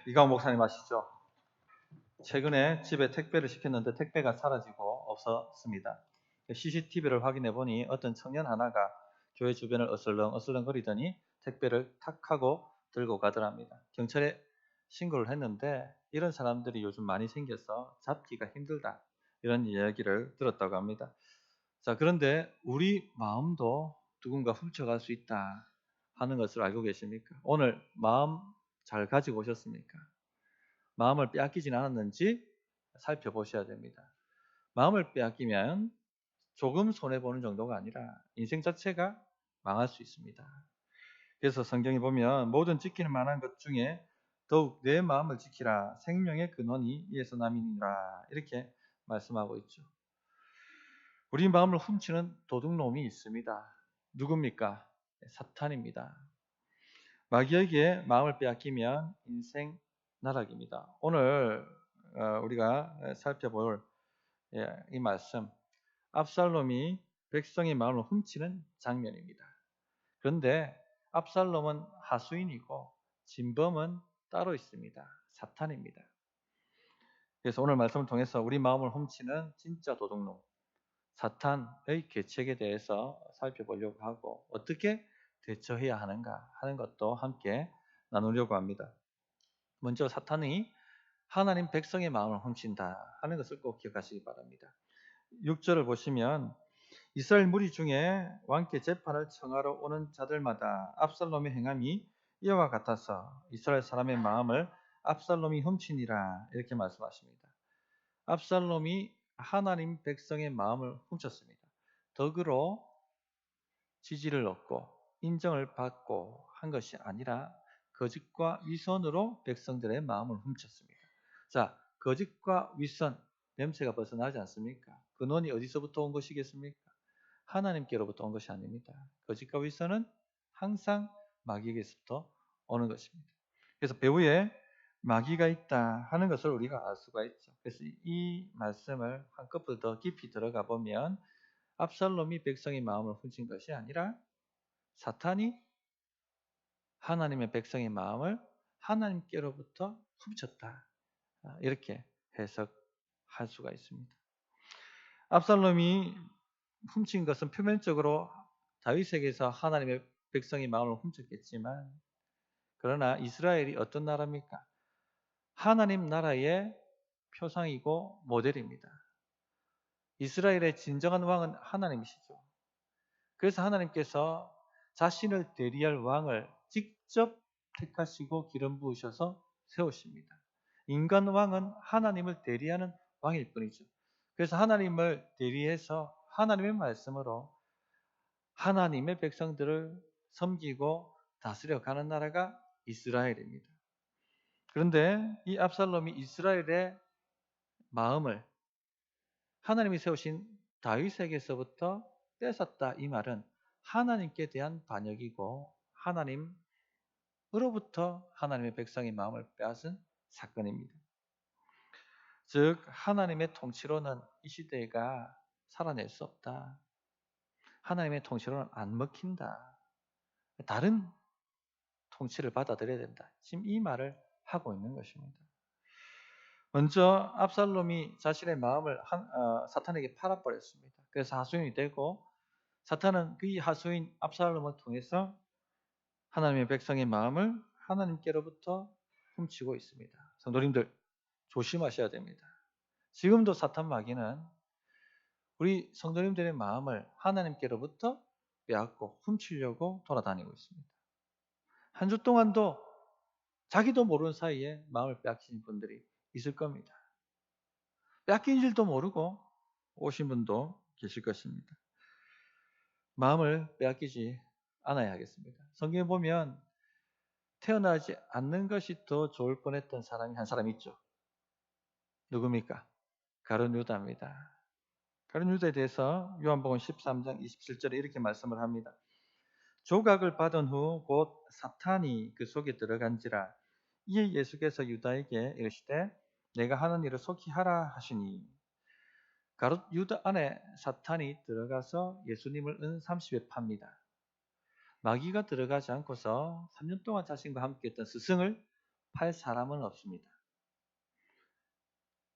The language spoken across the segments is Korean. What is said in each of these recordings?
이광 목사님 아시죠? 최근에 집에 택배를 시켰는데 택배가 사라지고 없었습니다. CCTV를 확인해 보니 어떤 청년 하나가 교회 주변을 어슬렁 거리더니 택배를 탁 하고 들고 가더랍니다. 경찰에 신고를 했는데 이런 사람들이 요즘 많이 생겨서 잡기가 힘들다, 이런 이야기를 들었다고 합니다. 자, 그런데 우리 마음도 누군가 훔쳐갈 수 있다 하는 것을 알고 계십니까? 오늘 마음 잘 가지고 오셨습니까? 마음을 빼앗기진 않았는지 살펴보셔야 됩니다. 마음을 빼앗기면 조금 손해보는 정도가 아니라 인생 자체가 망할 수 있습니다. 그래서 성경에 보면 모든 지키는 만한 것 중에 더욱 내 마음을 지키라, 생명의 근원이 이에서 남이니라, 이렇게 말씀하고 있죠. 우리 마음을 훔치는 도둑놈이 있습니다. 누굽니까? 사탄입니다. 마귀에게 마음을 빼앗기면 인생 나락입니다. 오늘 우리가 살펴볼 이 말씀, 압살롬이 백성의 마음을 훔치는 장면입니다. 그런데 압살롬은 하수인이고 진범은 따로 있습니다. 사탄입니다. 그래서 오늘 말씀을 통해서 우리 마음을 훔치는 진짜 도둑놈, 사탄의 계책에 대해서 살펴보려고 하고 어떻게 대처해야 하는가 하는 것도 함께 나누려고 합니다. 먼저 사탄이 하나님 백성의 마음을 훔친다 하는 것을 꼭 기억하시기 바랍니다. 6절을 보시면 이스라엘 무리 중에 왕께 재판을 청하러 오는 자들마다 압살롬의 행함이 이와 같아서 이스라엘 사람의 마음을 압살롬이 훔치니라, 이렇게 말씀하십니다. 압살롬이 하나님 백성의 마음을 훔쳤습니다. 덕으로 지지를 얻고 인정을 받고 한 것이 아니라 거짓과 위선으로 백성들의 마음을 훔쳤습니다. 자, 거짓과 위선, 냄새가 벌써 나지 않습니까? 근원이 어디서부터 온 것이겠습니까? 하나님께로부터 온 것이 아닙니다. 거짓과 위선은 항상 마귀에게서부터 오는 것입니다. 그래서 배후에 마귀가 있다 하는 것을 우리가 알 수가 있죠. 그래서 이 말씀을 한꺼풀 더 깊이 들어가 보면 압살롬이 백성의 마음을 훔친 것이 아니라 사탄이 하나님의 백성의 마음을 하나님께로부터 훔쳤다, 이렇게 해석할 수가 있습니다. 압살롬이 훔친 것은 표면적으로 다윗에게서 하나님의 백성의 마음을 훔쳤겠지만, 그러나 이스라엘이 어떤 나라입니까? 하나님 나라의 표상이고 모델입니다. 이스라엘의 진정한 왕은 하나님이시죠. 그래서 하나님께서 자신을 대리할 왕을 직접 택하시고 기름 부으셔서 세우십니다. 인간 왕은 하나님을 대리하는 왕일 뿐이죠. 그래서 하나님을 대리해서 하나님의 말씀으로 하나님의 백성들을 섬기고 다스려 가는 나라가 이스라엘입니다. 그런데 이 압살롬이 이스라엘의 마음을 하나님이 세우신 다윗에게서부터 뺏었다, 이 말은 하나님께 대한 반역이고 하나님으로부터 하나님의 백성의 마음을 빼앗은 사건입니다. 즉 하나님의 통치로는 이 시대가 살아낼 수 없다. 하나님의 통치로는 안 먹힌다. 다른 통치를 받아들여야 된다. 지금 이 말을 하고 있는 것입니다. 먼저 압살롬이 자신의 마음을 사탄에게 팔아버렸습니다. 그래서 하수인이 되고 사탄은 그 하수인 압살롬을 통해서 하나님의 백성의 마음을 하나님께로부터 훔치고 있습니다. 성도님들 조심하셔야 됩니다. 지금도 사탄 마귀는 우리 성도님들의 마음을 하나님께로부터 빼앗고 훔치려고 돌아다니고 있습니다. 한 주 동안도 자기도 모르는 사이에 마음을 빼앗긴 분들이 있을 겁니다. 빼앗긴 줄도 모르고 오신 분도 계실 것입니다. 마음을 빼앗기지 않아야 하겠습니다. 성경에 보면 태어나지 않는 것이 더 좋을 뻔했던 사람이 한 사람 있죠. 누굽니까? 가룟 유다입니다. 가룟 유다에 대해서 요한복음 13장 27절에 이렇게 말씀을 합니다. 조각을 받은 후 곧 사탄이 그 속에 들어간지라. 이에 예수께서 유다에게 이르시되 내가 하는 일을 속히 하라 하시니, 가룟 유다 안에 사탄이 들어가서 예수님을 은30에 팝니다. 마귀가 들어가지 않고서 3년 동안 자신과 함께 했던 스승을 팔 사람은 없습니다.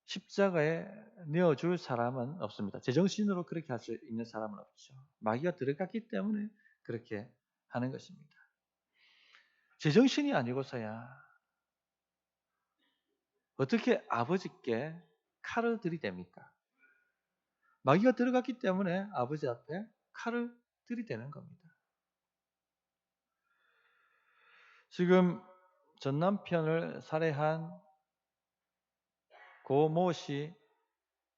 십자가에 내어줄 사람은 없습니다. 제정신으로 그렇게 할 수 있는 사람은 없죠. 마귀가 들어갔기 때문에 그렇게 하는 것입니다. 제정신이 아니고서야 어떻게 아버지께 칼을 들이댑니까? 마귀가 들어갔기 때문에 아버지 앞에 칼을 들이대는 겁니다. 지금 전 남편을 살해한 고 모 씨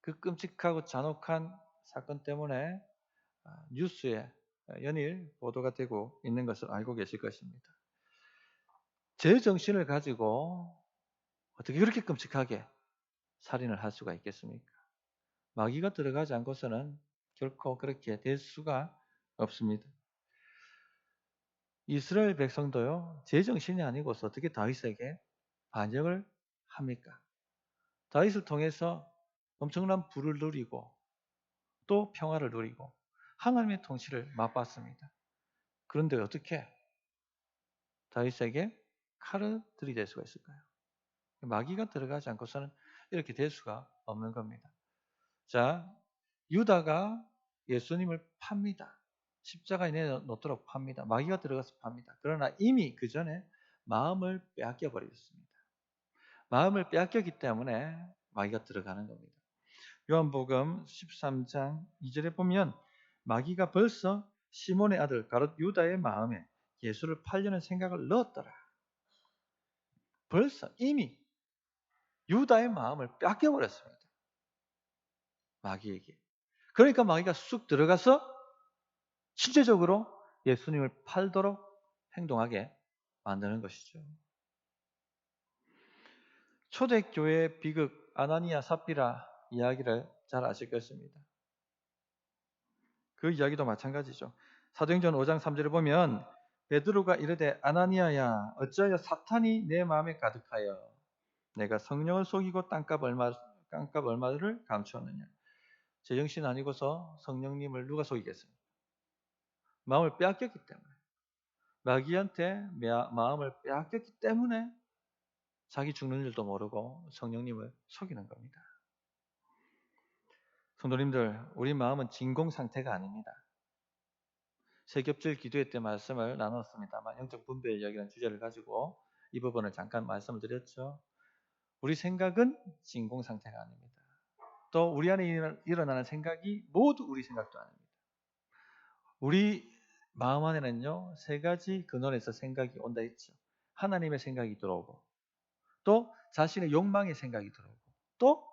그 끔찍하고 잔혹한 사건 때문에 뉴스에 연일 보도가 되고 있는 것을 알고 계실 것입니다. 제 정신을 가지고 어떻게 그렇게 끔찍하게 살인을 할 수가 있겠습니까? 마귀가 들어가지 않고서는 결코 그렇게 될 수가 없습니다. 이스라엘 백성도요, 제 정신이 아니고서 어떻게 다윗에게 반역을 합니까? 다윗을 통해서 엄청난 부를 누리고 또 평화를 누리고 하나님의 통치를 맛봤습니다. 그런데 어떻게 다윗에게 칼을 들이댈 수가 있을까요? 마귀가 들어가지 않고서는 이렇게 될 수가 없는 겁니다. 자, 유다가 예수님을 팝니다. 십자가에 내놓도록 팝니다. 마귀가 들어가서 팝니다. 그러나 이미 그 전에 마음을 빼앗겨 버렸습니다. 마음을 빼앗겼기 때문에 마귀가 들어가는 겁니다. 요한복음 13장 2절에 보면 마귀가 벌써 시몬의 아들 가롯 유다의 마음에 예수를 팔려는 생각을 넣었더라. 벌써 이미 유다의 마음을 빼앗겨 버렸습니다. 마귀에게. 그러니까 마귀가 쑥 들어가서 실제적으로 예수님을 팔도록 행동하게 만드는 것이죠. 초대교회 비극 아나니아 삽비라 이야기를 잘 아실 것입니다. 그 이야기도 마찬가지죠. 사도행전 5장 3절에 보면 베드로가 이르되 아나니아야 어찌하여 사탄이 내 마음에 가득하여 내가 성령을 속이고 땅값 얼마를 감추었느냐. 제정신 아니고서 성령님을 누가 속이겠습니까? 마음을 빼앗겼기 때문에. 마귀한테 마음을 빼앗겼기 때문에 자기 죽는 줄도 모르고 성령님을 속이는 겁니다. 성도님들, 우리 마음은 진공 상태가 아닙니다. 세겹질 기도회 때 말씀을 나눴습니다만 영적 분별 이야기라는 주제를 가지고 이 부분을 잠깐 말씀을 드렸죠. 우리 생각은 진공 상태가 아닙니다. 또 우리 안에 일어나는 생각이 모두 우리 생각도 아닙니다. 우리 마음 안에는요, 세 가지 근원에서 생각이 온다 했죠. 하나님의 생각이 들어오고, 또 자신의 욕망의 생각이 들어오고, 또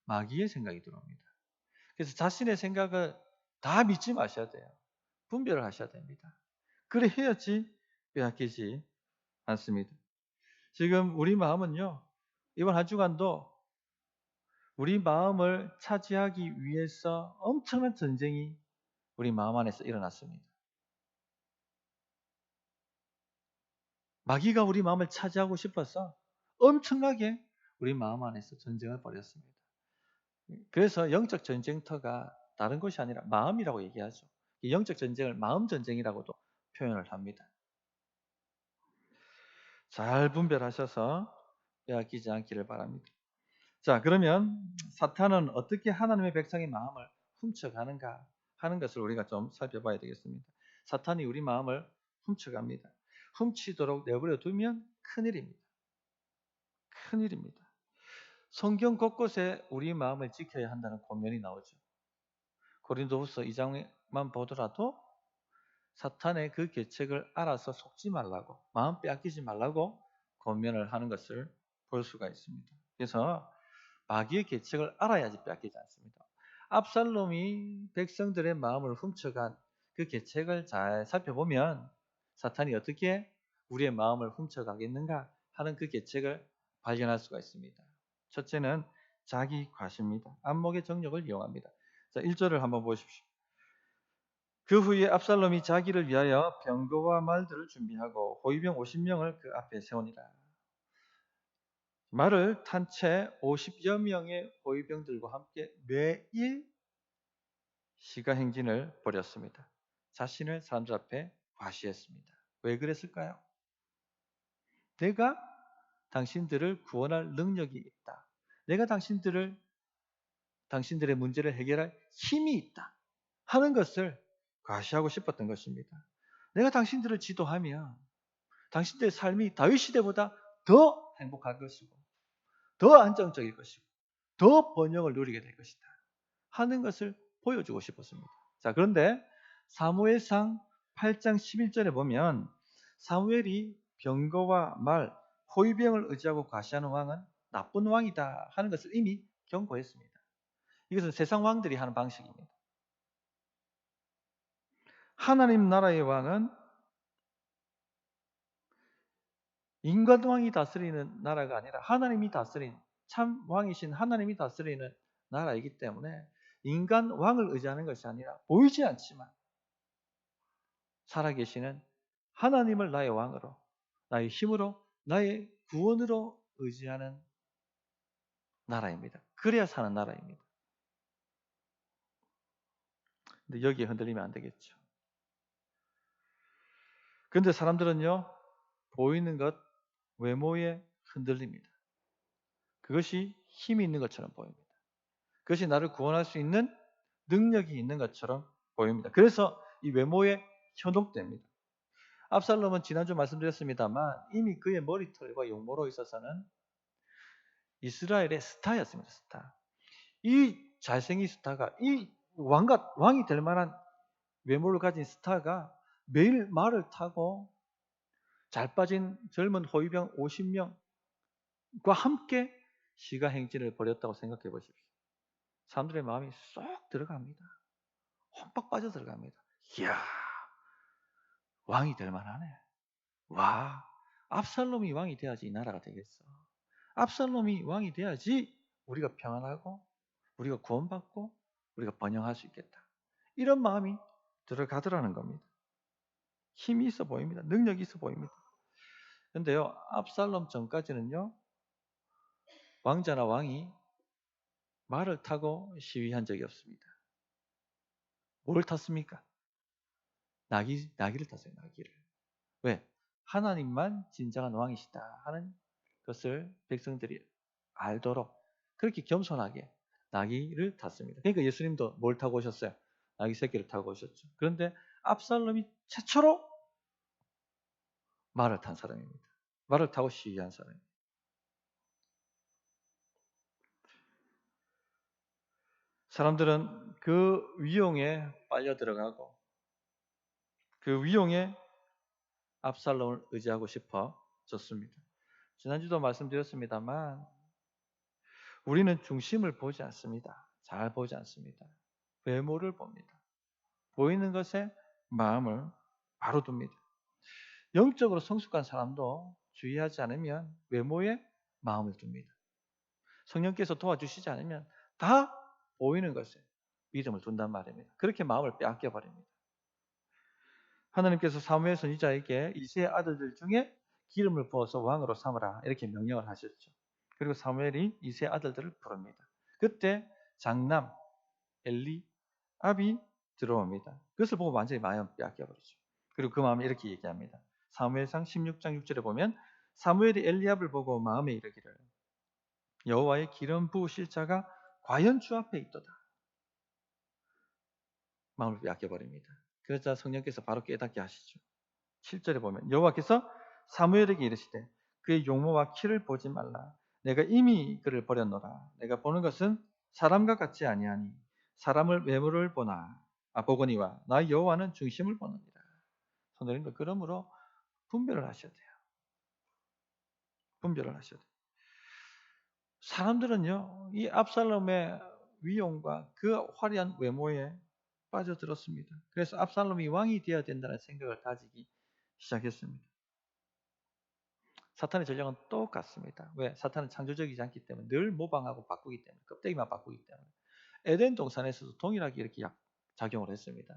마귀의 생각이 들어옵니다. 그래서 자신의 생각을 다 믿지 마셔야 돼요. 분별을 하셔야 됩니다. 그래 해야지 빼앗기지 않습니다. 지금 우리 마음은요, 이번 한 주간도 우리 마음을 차지하기 위해서 엄청난 전쟁이 우리 마음 안에서 일어났습니다. 마귀가 우리 마음을 차지하고 싶어서 엄청나게 우리 마음 안에서 전쟁을 벌였습니다. 그래서 영적 전쟁터가 다른 것이 아니라 마음이라고 얘기하죠. 이 영적 전쟁을 마음 전쟁이라고도 표현을 합니다. 잘 분별하셔서 빼앗기지 않기를 바랍니다. 자, 그러면 사탄은 어떻게 하나님의 백성의 마음을 훔쳐가는가 하는 것을 우리가 좀 살펴봐야 되겠습니다. 사탄이 우리 마음을 훔쳐갑니다. 훔치도록 내버려 두면 큰일입니다. 큰일입니다. 성경 곳곳에 우리 마음을 지켜야 한다는 권면이 나오죠. 고린도후서 2장만 보더라도 사탄의 그 계책을 알아서 속지 말라고, 마음 빼앗기지 말라고 권면을 하는 것을 볼 수가 있습니다. 그래서 마귀의 계책을 알아야지 빼앗기지 않습니다. 압살롬이 백성들의 마음을 훔쳐간 그 계책을 잘 살펴보면 사탄이 어떻게 우리의 마음을 훔쳐가겠는가 하는 그 계책을 발견할 수가 있습니다. 첫째는 자기 과시입니다. 안목의 정력을 이용합니다. 자, 1절을 한번 보십시오. 그 후에 압살롬이 자기를 위하여 병거와 말들을 준비하고 호위병 50명을 그 앞에 세우니라. 말을 탄 채 50여 명의 호위병들과 함께 매일 시가 행진을 벌였습니다. 자신을 사람들 앞에 과시했습니다. 왜 그랬을까요? 내가 당신들을 구원할 능력이 있다. 내가 당신들의 문제를 해결할 힘이 있다 하는 것을 과시하고 싶었던 것입니다. 내가 당신들을 지도하면 당신들의 삶이 다윗 시대보다 더 행복할 것이고 더 안정적일 것이고 더 번영을 누리게 될 것이다 하는 것을 보여주고 싶었습니다. 자, 그런데 사무엘상 8장 11절에 보면 사무엘이 병거와 말, 호위병을 의지하고 과시하는 왕은 나쁜 왕이다 하는 것을 이미 경고했습니다. 이것은 세상 왕들이 하는 방식입니다. 하나님 나라의 왕은 인간 왕이 다스리는 나라가 아니라 하나님이 다스린 참 왕이신 하나님이 다스리는 나라이기 때문에 인간 왕을 의지하는 것이 아니라 보이지 않지만 살아계시는 하나님을 나의 왕으로, 나의 힘으로, 나의 구원으로 의지하는 나라입니다. 그래야 사는 나라입니다. 근데 여기에 흔들리면 안 되겠죠. 근데 사람들은요, 보이는 것, 외모에 흔들립니다. 그것이 힘이 있는 것처럼 보입니다. 그것이 나를 구원할 수 있는 능력이 있는 것처럼 보입니다. 그래서 이 외모에 현혹됩니다. 압살롬은 지난주 말씀드렸습니다만 이미 그의 머리털과 용모로 있어서는 이스라엘의 스타였습니다. 스타. 이 잘생긴 스타가 이 왕이 될 만한 외모를 가진 스타가 매일 말을 타고 잘 빠진 젊은 호위병 50명과 함께 시가 행진을 벌였다고 생각해 보십시오. 사람들의 마음이 쏙 들어갑니다. 험박 빠져 들어갑니다. 이야, 왕이 될 만하네. 와, 압살롬이 왕이 돼야지 이 나라가 되겠어. 압살롬이 왕이 돼야지 우리가 평안하고 우리가 구원받고 우리가 번영할 수 있겠다. 이런 마음이 들어가더라는 겁니다. 힘이 있어 보입니다. 능력이 있어 보입니다. 그런데요, 압살롬 전까지는요, 왕자나 왕이 말을 타고 시위한 적이 없습니다. 뭘 탔습니까? 나귀를 탔어요. 나귀를. 왜? 하나님만 진정한 왕이시다 하는 것을 백성들이 알도록 그렇게 겸손하게 나귀를 탔습니다. 그러니까 예수님도 뭘 타고 오셨어요? 나귀 새끼를 타고 오셨죠. 그런데 압살롬이 최초로 말을 탄 사람입니다. 말을 타고 시위한 사람입니다. 사람들은 그 위용에 빨려 들어가고 그 위용에 압살롬을 의지하고 싶어졌습니다. 지난주도 말씀드렸습니다만 우리는 중심을 보지 않습니다. 잘 보지 않습니다. 외모를 봅니다. 보이는 것에 마음을 바로 둡니다. 영적으로 성숙한 사람도 주의하지 않으면 외모에 마음을 둡니다. 성령께서 도와주시지 않으면 다 보이는 것에 믿음을 둔단 말입니다. 그렇게 마음을 빼앗겨 버립니다. 하나님께서 사무엘 선지자에게 이새의 아들들 중에 기름을 부어서 왕으로 삼으라 이렇게 명령을 하셨죠. 그리고 사무엘이 이새의 아들들을 부릅니다. 그때 장남 엘리압이 들어옵니다. 그것을 보고 완전히 마음을 빼앗겨 버리죠. 그리고 그 마음이 이렇게 얘기합니다. 사무엘상 16장 6절에 보면 사무엘이 엘리압을 보고 마음에 이르기를 여호와의 기름 부으실 자가 과연 주 앞에 있도다. 마음을 빼앗겨 버립니다. 그러자 성령께서 바로 깨닫게 하시죠. 7절에 보면 여호와께서 사무엘에게 이르시되 그의 용모와 키를 보지 말라. 내가 이미 그를 버렸노라. 내가 보는 것은 사람과 같지 아니하니 사람을 외모를 보거니와 나 여호와는 중심을 보느니라. 성도님들 그러므로 분별을 하셔야 돼요. 분별을 하셔야 돼요. 사람들은요 이 압살롬의 위용과 그 화려한 외모에 빠져들었습니다. 그래서 압살롬이 왕이 되어야 된다는 생각을 가지기 시작했습니다. 사탄의 전략은 똑같습니다. 왜? 사탄은 창조적이지 않기 때문에 늘 모방하고 바꾸기 때문에 껍데기만 바꾸기 때문에 에덴 동산에서도 동일하게 이렇게 작용을 했습니다.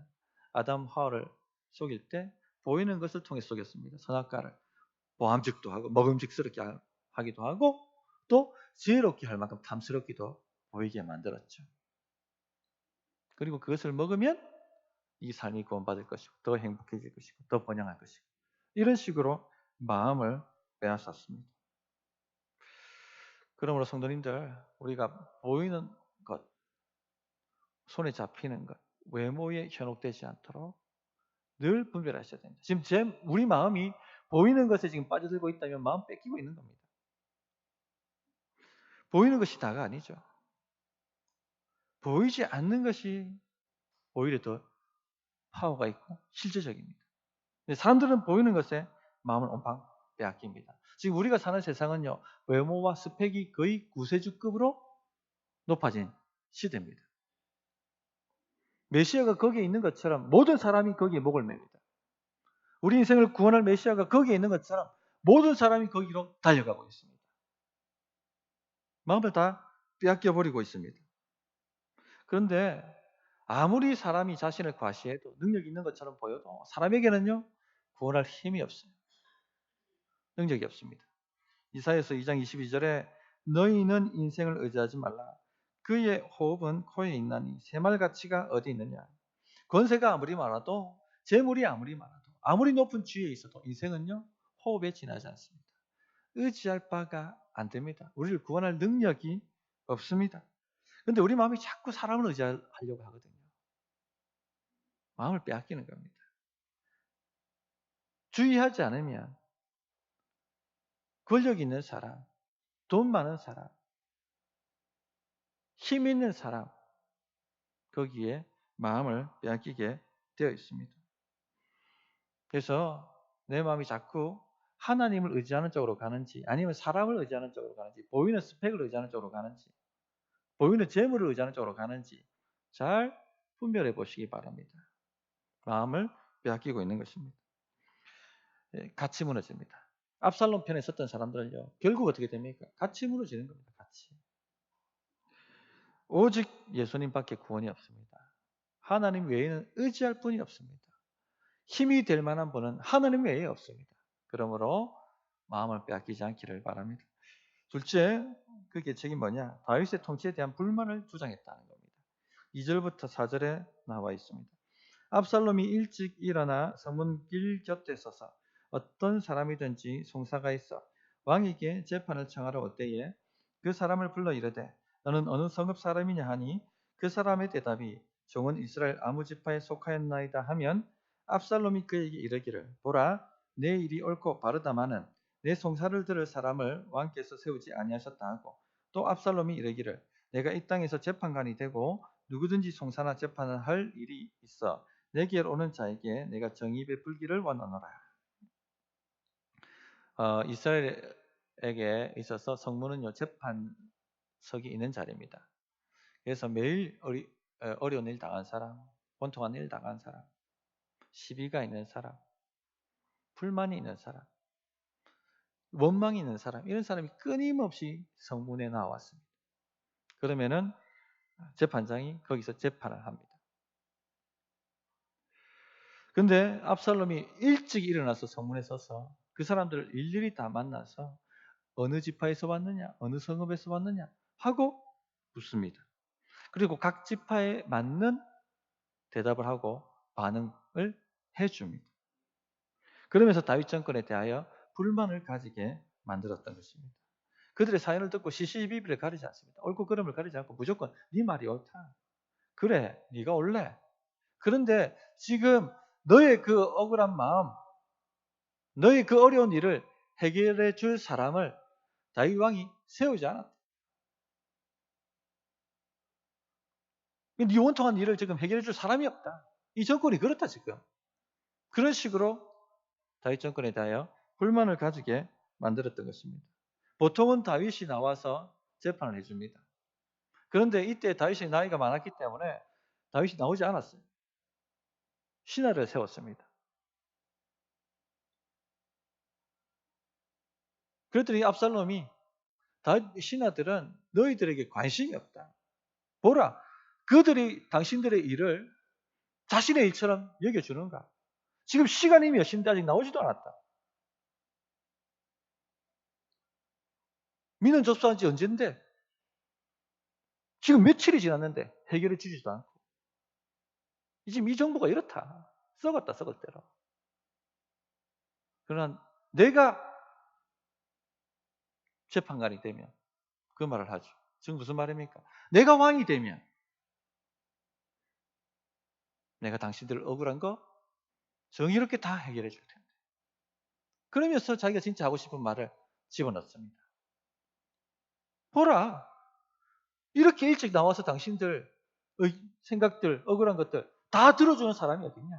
아담 하와를 속일 때 보이는 것을 통해 속였습니다. 선악과를 보암직도 하고 먹음직스럽게 하기도 하고 또 지혜롭게 할 만큼 탐스럽기도 보이게 만들었죠. 그리고 그것을 먹으면 이 삶이 구원받을 것이고 더 행복해질 것이고 더 번영할 것이고 이런 식으로 마음을 빼앗았습니다. 그러므로 성도님들, 우리가 보이는 것, 손에 잡히는 것, 외모에 현혹되지 않도록 늘 분별하셔야 됩니다. 지금 우리 마음이 보이는 것에 지금 빠져들고 있다면 마음 뺏기고 있는 겁니다. 보이는 것이 다가 아니죠. 보이지 않는 것이 오히려 더 파워가 있고 실제적입니다. 사람들은 보이는 것에 마음을 온방 빼앗깁니다. 지금 우리가 사는 세상은요, 외모와 스펙이 거의 구세주급으로 높아진 시대입니다. 메시아가 거기에 있는 것처럼 모든 사람이 거기에 목을 맵니다. 우리 인생을 구원할 메시아가 거기에 있는 것처럼 모든 사람이 거기로 달려가고 있습니다. 마음을 다 빼앗겨버리고 있습니다. 그런데 아무리 사람이 자신을 과시해도 능력이 있는 것처럼 보여도 사람에게는요, 구원할 힘이 없어요. 능력이 없습니다. 이사야서 2장 22절에 너희는 인생을 의지하지 말라. 그의 호흡은 코에 있나니 새말가치가 어디 있느냐. 권세가 아무리 많아도, 재물이 아무리 많아도, 아무리 높은 지위에 있어도 인생은요, 호흡에 지나지 않습니다. 의지할 바가 안 됩니다. 우리를 구원할 능력이 없습니다. 그런데 우리 마음이 자꾸 사람을 의지하려고 하거든요. 마음을 빼앗기는 겁니다. 주의하지 않으면 권력 있는 사람, 돈 많은 사람, 힘 있는 사람, 거기에 마음을 빼앗기게 되어 있습니다. 그래서 내 마음이 자꾸 하나님을 의지하는 쪽으로 가는지, 아니면 사람을 의지하는 쪽으로 가는지, 보이는 스펙을 의지하는 쪽으로 가는지, 보이는 재물을 의지하는 쪽으로 가는지 잘 분별해 보시기 바랍니다. 마음을 빼앗기고 있는 것입니다. 같이 무너집니다. 압살롬 편에 섰던 사람들은요, 결국 어떻게 됩니까? 같이 무너지는 겁니다. 같이. 오직 예수님밖에 구원이 없습니다. 하나님 외에는 의지할 분이 없습니다. 힘이 될 만한 분은 하나님 외에 없습니다. 그러므로 마음을 빼앗기지 않기를 바랍니다. 둘째, 그 계책이 뭐냐? 다윗의 통치에 대한 불만을 주장했다는 겁니다. 2절부터 4절에 나와 있습니다. 압살롬이 일찍 일어나 성문길 곁에 서서 어떤 사람이든지 송사가 있어 왕에게 재판을 청하러 올 때에 그 사람을 불러 이르되 너는 어느 성읍 사람이냐 하니 그 사람의 대답이 종은 이스라엘 아무 지파에 속하였나이다 하면 압살롬이 그에게 이르기를 보라 내 일이 옳고 바르다마는 내 송사를 들을 사람을 왕께서 세우지 아니하셨다 하고 또 압살롬이 이르기를 내가 이 땅에서 재판관이 되고 누구든지 송사나 재판을 할 일이 있어 내게로 오는 자에게 내가 정의 베풀기를 원하노라. 이스라엘에게 있어서 성문은요 재판석이 있는 자리입니다. 그래서 매일 어려운 일 당한 사람, 원통한 일 당한 사람, 시비가 있는 사람, 불만이 있는 사람, 원망이 있는 사람, 이런 사람이 끊임없이 성문에 나왔습니다. 그러면은 재판장이 거기서 재판을 합니다. 근데 압살롬이 일찍 일어나서 성문에 서서 그 사람들을 일일이 다 만나서 어느 지파에서 왔느냐, 어느 성읍에서 왔느냐 하고 묻습니다. 그리고 각 지파에 맞는 대답을 하고 반응을 해줍니다. 그러면서 다윗 정권에 대하여 불만을 가지게 만들었던 것입니다. 그들의 사연을 듣고 시시비비를 가리지 않습니다. 옳고 그름을 가리지 않고 무조건 네 말이 옳다. 그래, 네가 옳래. 그런데 지금 너의 그 억울한 마음, 너의 그 어려운 일을 해결해 줄 사람을 다윗 왕이 세우지 않았다. 네 원통한 일을 지금 해결해 줄 사람이 없다. 이 정권이 그렇다 지금. 그런 식으로 다윗 정권에 대하여 불만을 가지게 만들었던 것입니다. 보통은 다윗이 나와서 재판을 해줍니다. 그런데 이때 다윗이 나이가 많았기 때문에 다윗이 나오지 않았어요. 신하를 세웠습니다. 그랬더니 압살롬이 다윗 신하들은 너희들에게 관심이 없다. 보라, 그들이 당신들의 일을 자신의 일처럼 여겨주는가? 지금 시간이 몇 시인데 아직 나오지도 않았다. 민원 접수한 지 언젠데? 지금 며칠이 지났는데 해결해 주지도 않고. 지금 이 정부가 이렇다. 썩었다, 썩을 대로. 그러나 내가 재판관이 되면 그 말을 하죠. 지금 무슨 말입니까? 내가 왕이 되면 내가 당신들 억울한 거 정의롭게 다 해결해 줄 텐데. 그러면서 자기가 진짜 하고 싶은 말을 집어넣습니다. 보라, 이렇게 일찍 나와서 당신들 생각들, 억울한 것들 다 들어주는 사람이 어딨냐?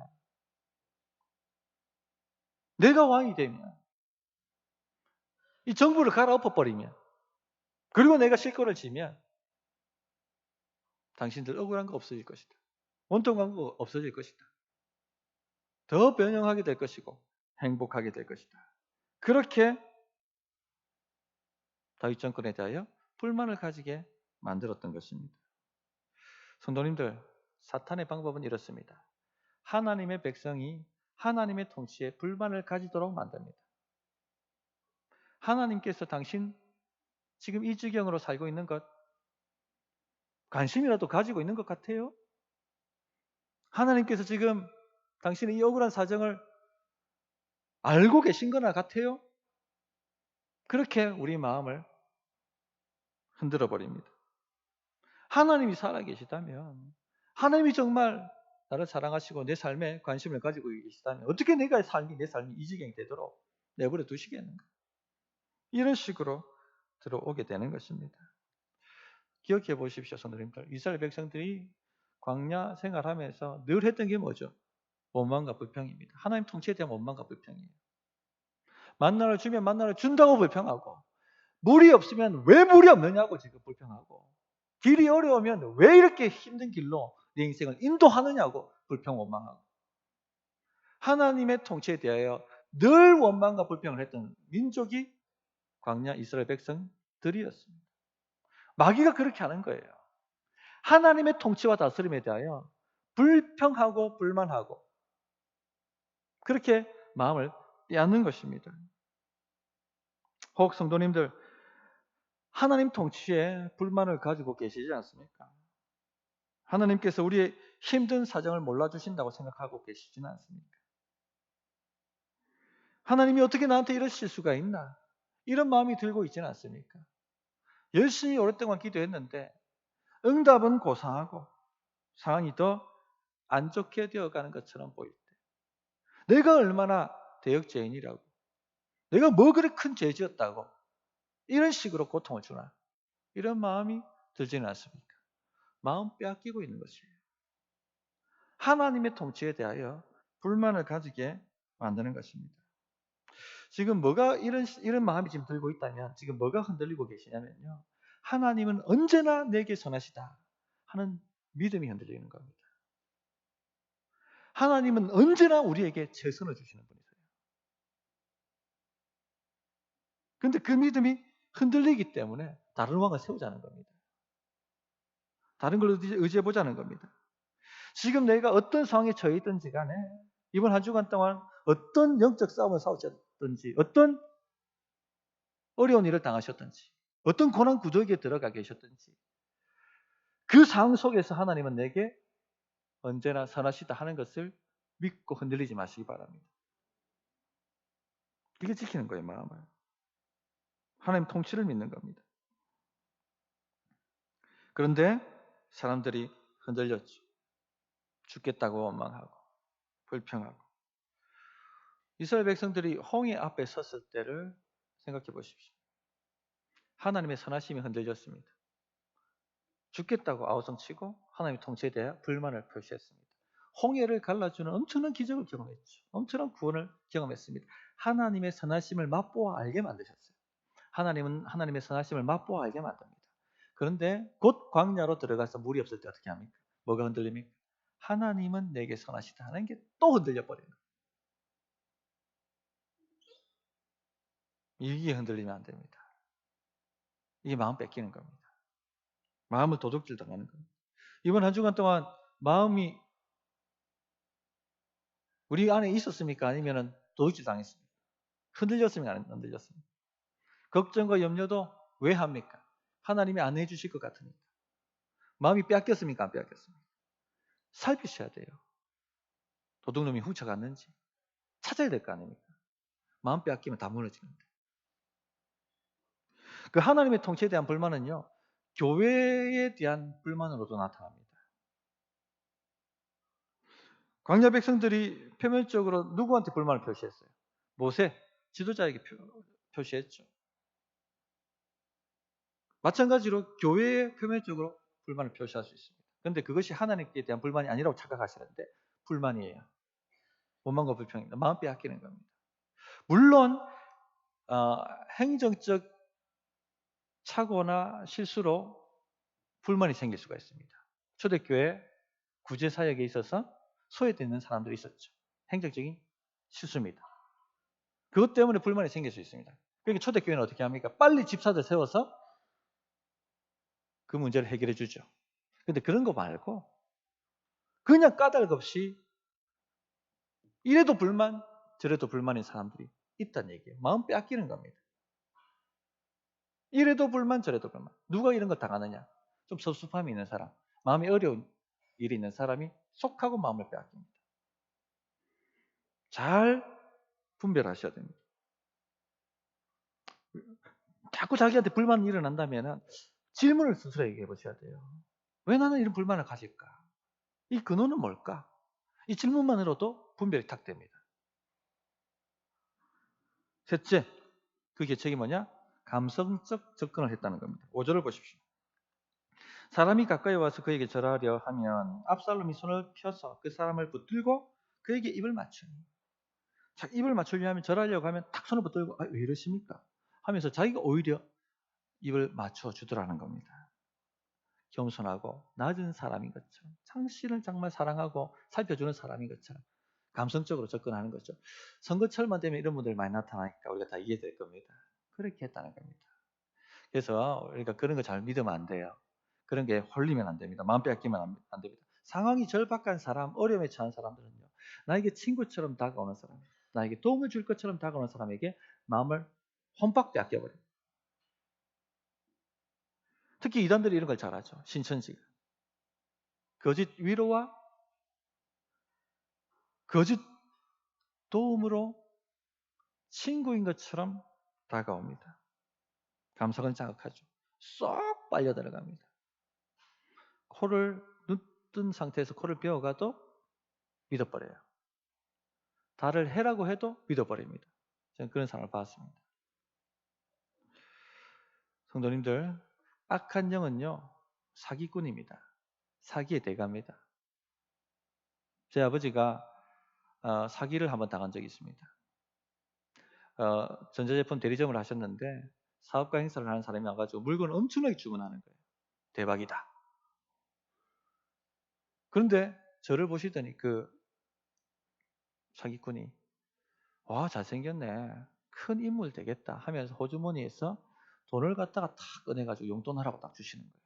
내가 왕이 되면 이 정부를 갈아엎어버리면, 그리고 내가 실권을 쥐면 당신들 억울한 거 없어질 것이다. 원통 광고 없어질 것이다. 더 변형하게 될 것이고 행복하게 될 것이다. 그렇게 다윗 정권에 대하여 불만을 가지게 만들었던 것입니다. 성도님들, 사탄의 방법은 이렇습니다. 하나님의 백성이 하나님의 통치에 불만을 가지도록 만듭니다. 하나님께서 당신 지금 이 지경으로 살고 있는 것 관심이라도 가지고 있는 것 같아요? 하나님께서 지금 당신의 이 억울한 사정을 알고 계신 거나 같아요? 그렇게 우리 마음을 흔들어 버립니다. 하나님이 살아계시다면, 하나님이 정말 나를 사랑하시고 내 삶에 관심을 가지고 계시다면 어떻게 내 삶이 이 지경이 되도록 내버려 두시겠는가? 이런 식으로 들어오게 되는 것입니다. 기억해 보십시오, 성도님들. 이스라엘 백성들이 광야 생활하면서 늘 했던 게 뭐죠? 원망과 불평입니다. 하나님 통치에 대한 원망과 불평이에요. 만나를 주면 만나를 준다고 불평하고, 물이 없으면 왜 물이 없느냐고 지금 불평하고, 길이 어려우면 왜 이렇게 힘든 길로 내 인생을 인도하느냐고 불평 원망하고, 하나님의 통치에 대하여 늘 원망과 불평을 했던 민족이 광야 이스라엘 백성들이었습니다. 마귀가 그렇게 하는 거예요. 하나님의 통치와 다스림에 대하여 불평하고 불만하고 그렇게 마음을 빼앗는 것입니다. 혹 성도님들, 하나님 통치에 불만을 가지고 계시지 않습니까? 하나님께서 우리의 힘든 사정을 몰라주신다고 생각하고 계시지는 않습니까? 하나님이 어떻게 나한테 이러실 수가 있나? 이런 마음이 들고 있지는 않습니까? 열심히 오랫동안 기도했는데 응답은 고사하고 상황이 더 안 좋게 되어가는 것처럼 보일 때, 내가 얼마나 대역죄인이라고, 내가 뭐 그리 큰 죄 지었다고 이런 식으로 고통을 주나, 이런 마음이 들지는 않습니까? 마음 빼앗기고 있는 것이에요. 하나님의 통치에 대하여 불만을 가지게 만드는 것입니다. 지금 뭐가 이런 마음이 지금 들고 있다면 지금 뭐가 흔들리고 계시냐면요, 하나님은 언제나 내게 선하시다 하는 믿음이 흔들리는 겁니다. 하나님은 언제나 우리에게 최선을 주시는 분이세요. 그런데 그 믿음이 흔들리기 때문에 다른 왕을 세우자는 겁니다. 다른 걸 의지해보자는 겁니다. 지금 내가 어떤 상황에 처해 있든지 간에, 이번 한 주간 동안 어떤 영적 싸움을 싸우셨든지, 어떤 어려운 일을 당하셨든지, 어떤 고난 구조에 들어가 계셨든지, 그 상황 속에서 하나님은 내게 언제나 선하시다 하는 것을 믿고 흔들리지 마시기 바랍니다. 이게 지키는 거예요, 마음을. 하나님 통치를 믿는 겁니다. 그런데 사람들이 흔들렸죠. 죽겠다고 원망하고 불평하고. 이스라엘 백성들이 홍해 앞에 섰을 때를 생각해 보십시오. 하나님의 선하심이 흔들렸습니다. 죽겠다고 아우성치고 하나님의 통치에 대해 불만을 표시했습니다. 홍해를 갈라주는 엄청난 기적을 경험했죠. 엄청난 구원을 경험했습니다. 하나님의 선하심을 맛보아 알게 만드셨어요. 하나님은 하나님의 선하심을 맛보아 알게 만듭니다. 그런데 곧 광야로 들어가서 물이 없을 때 어떻게 합니까? 뭐가 흔들립니까? 하나님은 내게 선하시다 하는 게 또 흔들려 버려요. 이게 흔들리면 안 됩니다. 이게 마음 뺏기는 겁니다. 마음을 도둑질 당하는 겁니다. 이번 한 주간 동안 마음이 우리 안에 있었습니까? 아니면 도둑질 당했습니까? 흔들렸습니까? 안 흔들렸습니까? 걱정과 염려도 왜 합니까? 하나님이 안 해주실 것 같으니까. 마음이 빼앗겼습니까? 안 빼앗겼습니까? 살피셔야 돼요. 도둑놈이 훔쳐갔는지 찾아야 될 거 아닙니까? 마음 빼앗기면 다 무너지는데. 그 하나님의 통치에 대한 불만은요, 교회에 대한 불만으로도 나타납니다. 광야 백성들이 표면적으로 누구한테 불만을 표시했어요? 모세, 지도자에게 표시했죠. 마찬가지로 교회에 표면적으로 불만을 표시할 수 있습니다. 그런데 그것이 하나님께 대한 불만이 아니라고 착각하시는데 불만이에요. 원망과 불평입니다. 마음 빼앗기는 겁니다. 물론 행정적 착오나 실수로 불만이 생길 수가 있습니다. 초대교회 구제사역에 있어서 소외되는 사람들이 있었죠. 행정적인 실수입니다. 그것 때문에 불만이 생길 수 있습니다. 그러니까 초대교회는 어떻게 합니까? 빨리 집사들 세워서 그 문제를 해결해 주죠. 근데 그런 거 말고 그냥 까닭 없이 이래도 불만 저래도 불만인 사람들이 있다는 얘기예요. 마음 빼앗기는 겁니다. 이래도 불만 저래도 불만. 누가 이런 거 당하느냐? 좀 섭섭함이 있는 사람, 마음이 어려운 일이 있는 사람이 속하고 마음을 빼앗깁니다. 잘 분별하셔야 됩니다. 자꾸 자기한테 불만이 일어난다면 질문을 스스로 얘기해 보셔야 돼요. 왜 나는 이런 불만을 가질까? 이 근원은 뭘까? 이 질문만으로도 분별이 탁 됩니다. 셋째, 그 계책이 뭐냐? 감성적 접근을 했다는 겁니다. 5절을 보십시오. 사람이 가까이 와서 그에게 절하려 하면 압살롬이 손을 펴서 그 사람을 붙들고 그에게 입을 맞추니. 자, 입을 맞추려 하면 절하려고 하면 탁 손을 붙들고 왜 이러십니까? 하면서 자기가 오히려 입을 맞춰주더라는 겁니다. 겸손하고 낮은 사람인 것처럼 당신을 정말 사랑하고 살펴주는 사람인 것처럼 감성적으로 접근하는 거죠. 선거철만 되면 이런 분들이 많이 나타나니까 우리가 다 이해될 겁니다. 그렇게 했다는 겁니다. 그래서 우리가 그런 거 잘 믿으면 안 돼요. 그런 게 홀리면 안 됩니다. 마음 빼앗기면 안 됩니다. 상황이 절박한 사람, 어려움에 처한 사람들은요. 나에게 친구처럼 다가오는 사람, 나에게 도움을 줄 것처럼 다가오는 사람에게 마음을 혼박 빼앗겨버려요. 특히 이단들이 이런 걸 잘하죠. 신천지가. 거짓 위로와 거짓 도움으로 친구인 것처럼 다가옵니다. 감성을 자극하죠. 쏙 빨려 들어갑니다. 코를 눈뜬 상태에서 코를 베어가도 믿어버려요. 달을 해라고 해도 믿어버립니다. 저는 그런 사람을 봤습니다. 성도님들, 악한 영은요, 사기꾼입니다. 사기의 대가입니다. 제 아버지가 사기를 한번 당한 적이 있습니다. 전자제품 대리점을 하셨는데 사업가 행사를 하는 사람이 와가지고 물건을 엄청나게 주문하는 거예요. 대박이다. 그런데 저를 보시더니 그 사기꾼이 와 잘생겼네. 큰 인물 되겠다 하면서 호주머니에서 돈을 갖다가 탁 꺼내가지고 용돈하라고 딱 주시는 거예요.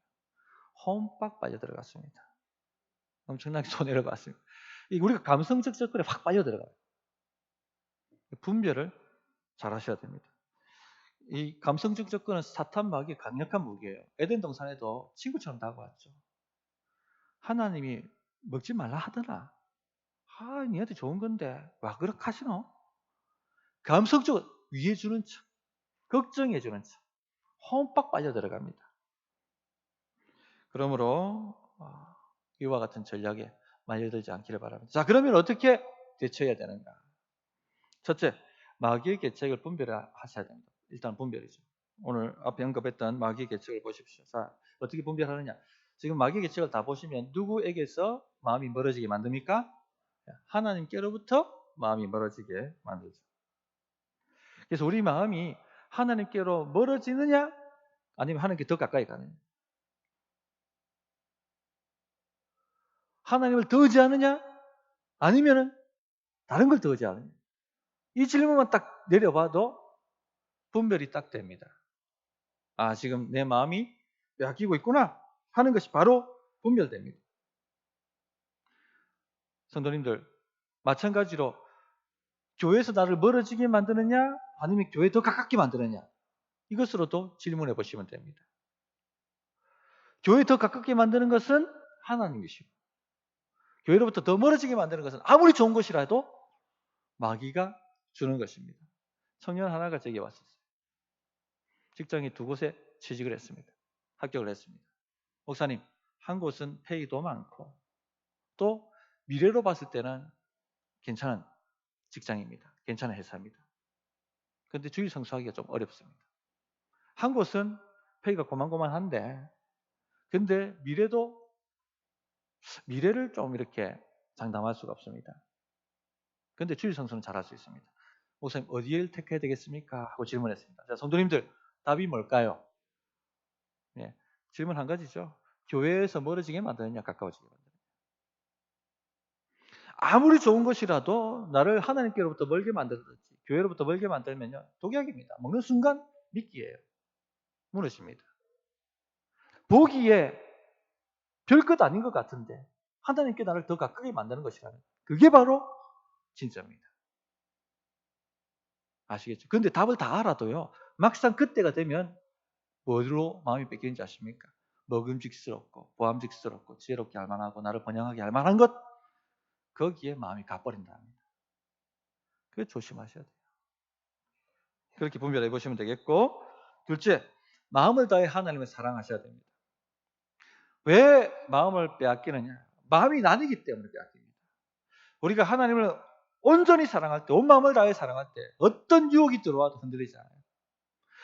홈빡 빠져 들어갔습니다. 엄청나게 손해를 봤습니다. 우리가 감성적 접근에 확 빠져 들어가요. 분별을 잘 하셔야 됩니다. 이 감성적 접근은 사탄 마귀의 강력한 무기예요. 에덴 동산에도 친구처럼 다가왔죠. 하나님이 먹지 말라 하더라. 니한테 좋은 건데 와 그렇게 하시노? 감성적으로 위해 주는 척, 걱정해 주는 척, 홈빡 빠져 들어갑니다. 그러므로 이와 같은 전략에 말려들지 않기를 바랍니다. 자, 그러면 어떻게 대처해야 되는가? 첫째, 마귀의 계책을 분별하셔야 됩니다. 일단 분별이죠. 오늘 앞에 언급했던 마귀의 계책을 보십시오. 자, 어떻게 분별하느냐? 지금 마귀의 계책을 다 보시면 누구에게서 마음이 멀어지게 만듭니까? 하나님께로부터 마음이 멀어지게 만들죠. 그래서 우리 마음이 하나님께로 멀어지느냐? 아니면 하나님께 더 가까이 가느냐? 하나님을 더 의지하느냐? 아니면은 다른 걸 더 의지하느냐? 이 질문만 딱 내려봐도 분별이 딱 됩니다. 지금 내 마음이 빼앗기고 있구나 하는 것이 바로 분별됩니다. 성도님들, 마찬가지로 교회에서 나를 멀어지게 만드느냐 아니면 교회에 더 가깝게 만드느냐 이것으로도 질문해 보시면 됩니다. 교회에 더 가깝게 만드는 것은 하나님이시고 교회로부터 더 멀어지게 만드는 것은 아무리 좋은 것이라도 마귀가 주는 것입니다. 청년 하나가 제게 왔었어요. 직장이 2곳에 취직을 했습니다. 합격을 했습니다. 목사님, 한 곳은 페이도 많고 또 미래로 봤을 때는 괜찮은 직장입니다. 괜찮은 회사입니다. 그런데 주일 성수하기가 좀 어렵습니다. 한 곳은 페이가 고만고만한데 근데 미래를 좀 이렇게 장담할 수가 없습니다. 그런데 주일 성수는 잘할 수 있습니다. 목사님, 어디를 택해야 되겠습니까? 하고 질문했습니다. 자, 성도님들, 답이 뭘까요? 네, 질문 한 가지죠. 교회에서 멀어지게 만드느냐, 가까워지게 만드느냐. 아무리 좋은 것이라도 나를 하나님께로부터 멀게 만들든지 교회로부터 멀게 만들면요, 독약입니다. 먹는 순간 미끼예요. 무너집니다. 보기에 별것 아닌 것 같은데 하나님께 나를 더 가까이 만드는 것이라면 그게 바로 진짜입니다. 아시겠죠? 근데 답을 다 알아도요, 막상 그때가 되면 뭐로 마음이 뺏기는지 아십니까? 먹음직스럽고 보암직스럽고 지혜롭게 할 만하고 나를 번영하게 할 만한 것, 거기에 마음이 가버린답니다. 그게 조심하셔야 돼요. 그렇게 분별해 보시면 되겠고, 둘째, 마음을 다해 하나님을 사랑하셔야 됩니다. 왜 마음을 빼앗기느냐? 마음이 나뉘기 때문에 빼앗깁니다. 우리가 하나님을 온전히 사랑할 때, 온 마음을 다해 사랑할 때 어떤 유혹이 들어와도 흔들리지 않아요.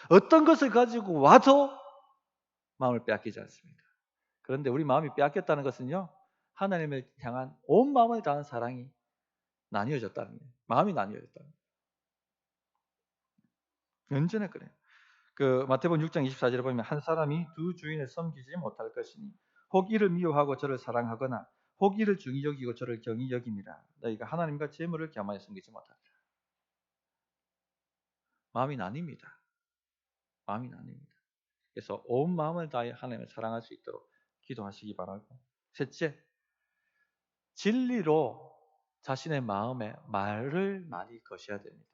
어떤 것을 가지고 와도 마음을 빼앗기지 않습니다. 그런데 우리 마음이 빼앗겼다는 것은요, 하나님을 향한 온 마음을 다한 사랑이 나뉘어졌다는 거예요. 마음이 나뉘어졌다는 거예요. 언제나 그래요. 그 마태복음 6장 24절에 보면 한 사람이 두 주인을 섬기지 못할 것이니 혹 이를 미워하고 저를 사랑하거나 혹 이를 중히 여기고 저를 경히 여김이라. 너희가 하나님과 재물을 겸하여 섬기지 못하리라. 마음이 나뉩니다. 마음이 나뉩니다. 그래서 온 마음을 다해 하나님을 사랑할 수 있도록 기도하시기 바라고. 셋째, 진리로 자신의 마음에 말을 많이 거셔야 됩니다.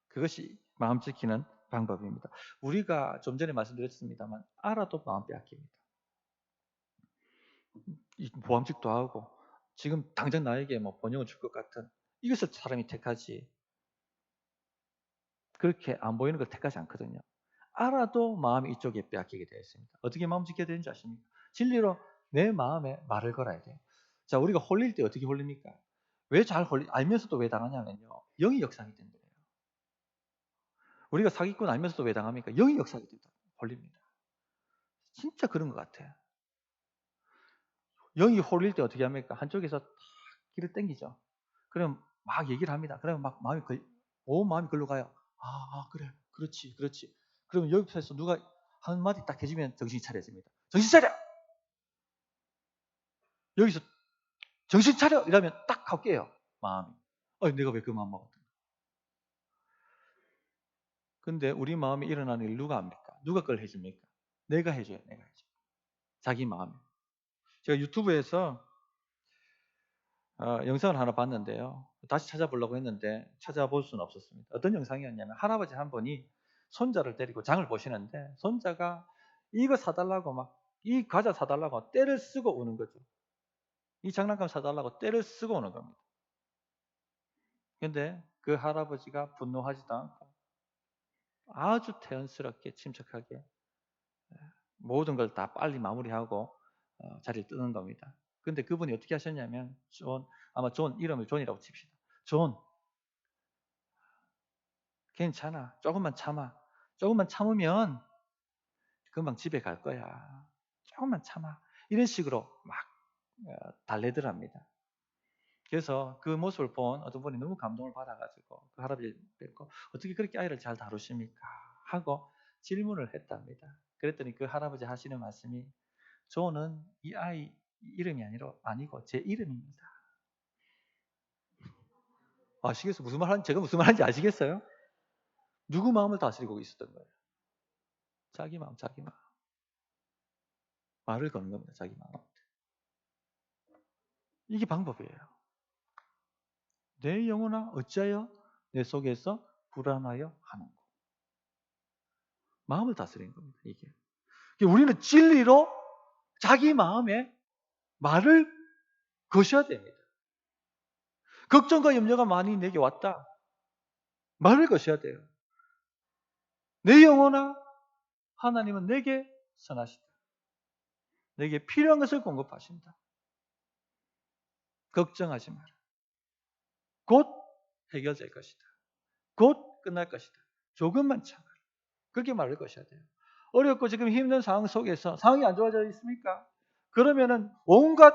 그것이 마음 지키는 방법입니다. 우리가 좀 전에 말씀드렸습니다만 알아도 마음 빼앗깁니다. 보암직도 하고 지금 당장 나에게 뭐 번영을 줄 것 같은 이것을 사람이 택하지, 그렇게 안 보이는 걸 택하지 않거든요. 알아도 마음이 이쪽에 빼앗기게 되어 있습니다. 어떻게 마음 지켜야 되는지 아십니까? 진리로 내 마음에 말을 걸어야 돼요. 자, 우리가 홀릴 때 어떻게 홀립니까? 왜 알면서도 왜 당하냐면요, 영이 역사하기 때문에. 우리가 사기꾼 알면서도 왜 당합니까? 영이 역사하기 때문에 홀립니다. 진짜 그런 것 같아요. 영이 홀릴 때 어떻게 합니까? 한쪽에서 탁 길을 당기죠. 그럼 막 얘기를 합니다. 그러면 막 온 마음이 글로 가요. 그래, 그렇지. 그러면 옆에서 누가 한마디 딱 해주면 정신이 차려집니다. 정신 차려! 여기서 정신 차려! 이러면 딱 하고 깨요, 마음이. 내가 왜 그 마음 먹었던 거야? 근데 우리 마음이 일어나는 일 누가 합니까? 누가 그걸 해줍니까? 내가 해줘요, 내가 해줘. 자기 마음이. 제가 유튜브에서 영상을 하나 봤는데요. 다시 찾아보려고 했는데 찾아볼 수는 없었습니다. 어떤 영상이었냐면 할아버지 한 분이 손자를 데리고 장을 보시는데 손자가 이거 사달라고 이 과자 사달라고 떼를 쓰고 오는 거죠. 이 장난감 사달라고 떼를 쓰고 오는 겁니다. 근데 그 할아버지가 분노하지도 않고 아주 태연스럽게 침착하게 모든 걸 다 빨리 마무리하고 자리를 뜨는 겁니다. 근데 그분이 어떻게 하셨냐면 아마 존 이름을 존이라고 칩시다. 존, 괜찮아. 조금만 참아. 조금만 참으면 금방 집에 갈 거야. 조금만 참아. 이런 식으로 막 달래더랍니다. 그래서 그 모습을 본 어떤 분이 너무 감동을 받아가지고 그 할아버지를 뵙고 어떻게 그렇게 아이를 잘 다루십니까? 하고 질문을 했답니다. 그랬더니 그 할아버지 하시는 말씀이 존은 이 아이 이름이 아니고 제 이름입니다. 아시겠어요? 제가 무슨 말 하는지 아시겠어요? 누구 마음을 다스리고 있었던 거예요? 자기 마음. 말을 거는 겁니다. 자기 마음. 이게 방법이에요. 내 영혼아 어찌하여 내 속에서 불안하여 하는고. 마음을 다스리는 겁니다. 이게. 우리는 진리로 자기 마음에 말을 거셔야 됩니다. 걱정과 염려가 많이 내게 왔다. 말을 거셔야 돼요. 내 영혼아 하나님은 내게 선하시다. 내게 필요한 것을 공급하신다. 걱정하지 마라. 곧 해결될 것이다. 곧 끝날 것이다. 조금만 참아라. 그렇게 말할 것이야 돼요. 어렵고 지금 힘든 상황 속에서 상황이 안 좋아져 있습니까? 그러면은 온갖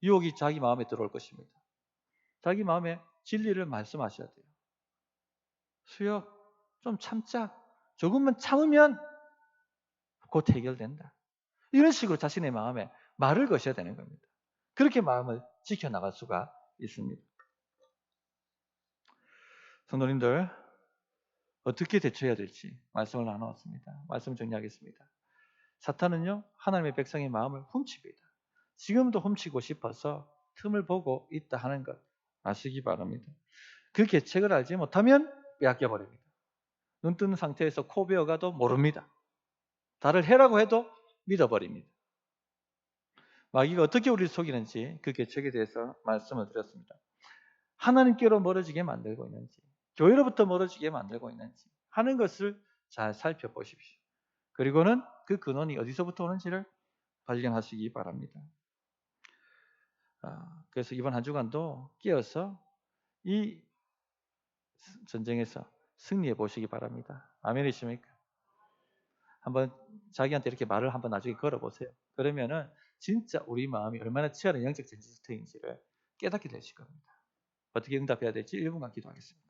유혹이 자기 마음에 들어올 것입니다. 자기 마음에 진리를 말씀하셔야 돼요. 수요, 좀 참자. 조금만 참으면 곧 해결된다. 이런 식으로 자신의 마음에 말을 거셔야 되는 겁니다. 그렇게 마음을 지켜나갈 수가 있습니다. 성도님들, 어떻게 대처해야 될지 말씀을 나누었습니다. 말씀을 정리하겠습니다. 사탄은요, 하나님의 백성의 마음을 훔칩니다. 지금도 훔치고 싶어서 틈을 보고 있다 하는 것 아시기 바랍니다. 그 계책을 알지 못하면 빼앗겨버립니다. 눈 뜨는 상태에서 코 베어가도 모릅니다. 달을 해라고 해도 믿어버립니다. 마귀가 어떻게 우리를 속이는지 그 계책에 대해서 말씀을 드렸습니다. 하나님께로 멀어지게 만들고 있는지, 교회로부터 멀어지게 만들고 있는지 하는 것을 잘 살펴보십시오. 그리고는 그 근원이 어디서부터 오는지를 발견하시기 바랍니다. 그래서 이번 한 주간도 끼어서 이 전쟁에서 승리해 보시기 바랍니다. 아멘이십니까? 한번 자기한테 이렇게 말을 한번 나중에 걸어보세요. 그러면은 진짜 우리 마음이 얼마나 치열한 영적 전쟁터인지를 깨닫게 되실 겁니다. 어떻게 응답해야 될지 1분간 기도하겠습니다.